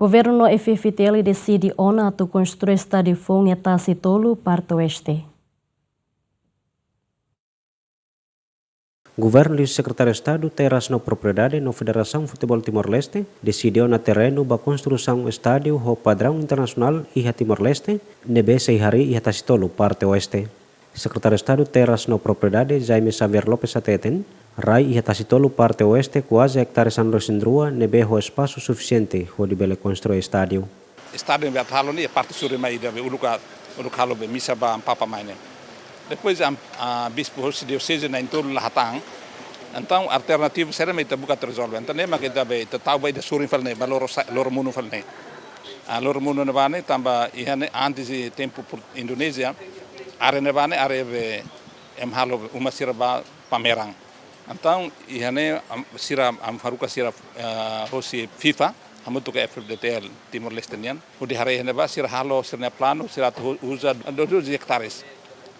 Governo FFTL decide ona tu construir estádio Fong Etasi Tolo, parte oeste. Governo e o secretário de Estado terás na propriedade na Federação Futebol Timor-Leste decidiu na terreno para construção estádio ho padrão internacional e Timor-Leste nebe Seihari e Etasi Tolo, parte oeste. Secretário de Estado terás na propriedade Jaime Xavier Lopes Ateten Rai e Etasi Tolo, parte oeste, quase hectares androsindrua nebe ho espaço suficiente ho de bele construir estádio. Estádio em Beatalo ni parte sur mai da uluka halo be misa ba papa maine. Depois a bispo se diocese na entorno lahatang. Então alternativo será mai tabuka resolve. Então nem que da be tau bai da surin falne loro muno falne. A loro muno na bane tamba ihane antes de tempo por Indonésia are na bane are be halo uma sirba pamerang. Então ihane sira faruka sira hosi FIFA hamutu ke FFTL Timor-Leste nian. Udi hari ihane ba sira halo sira plano sira usa 12 hectares.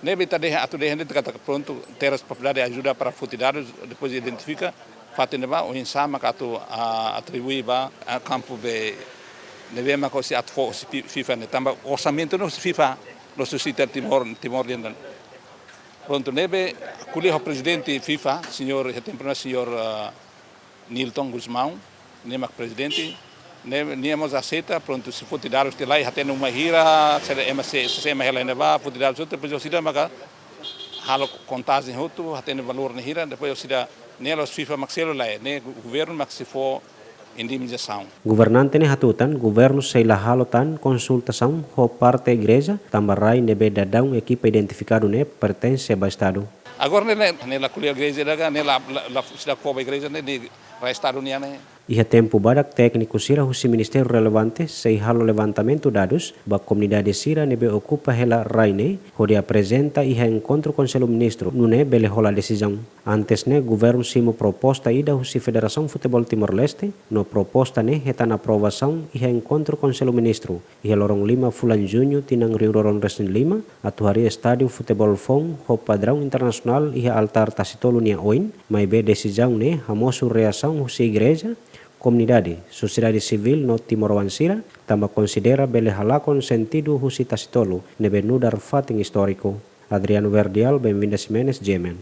Nebe tadi atu de gente kata pronto teras propriedade ajuda para futilidade depois identifica fatene ba o insama katu atribui ba a campo be nebe ma kosi atfo FIFA ne tamba orçamento no FIFA no suscita Timor Leste. Pronto nebe kuliah presidente FIFA senhor Nilton Guzmão nemak presidente Niamos aceita, pronto, se for tirar os telai, até numa hira, se é mais leva, for tirar os outros, depois eu se dá maga, halo contagem outro, até no valor na hira, depois eu se dá, nelos FIFA maxelo lá, né, governo maxi for indemnização. Governante ne hatutan, governo sei la halotan consultação ho parte igreja, tambarai nebe dadão equipa identificado ne pertence ao estado. Agora nela kuliah igreja daga, nela sila ko igreja ne di estado niane. Ia tempo badak técnico sira husi ministério relevante sei halo levantamento dados ba comunidade sira nebe ocupa hela raine hode apresenta ia encontro conselho ministro nune bele hola decisão. Antes ne governo simo proposta ida husi Federação Futebol Timor-Leste no proposta ne heta na aprovação ia encontro conselho ministro ia lorong 5 bulan junho tinang rio roron resin 5 atu hari estádio futebol Fong ho padrão internacional ia altar Tasitolo nia oin mai be decisão ne hamosu reação husi igreja comunidade, sociedade civil no Timor-Wansira tambah considera bele halakon sentido husi Tasitolo nebe nudar fating histórico. Adriano Verdial, bem-vindas Jimenez, Jemen.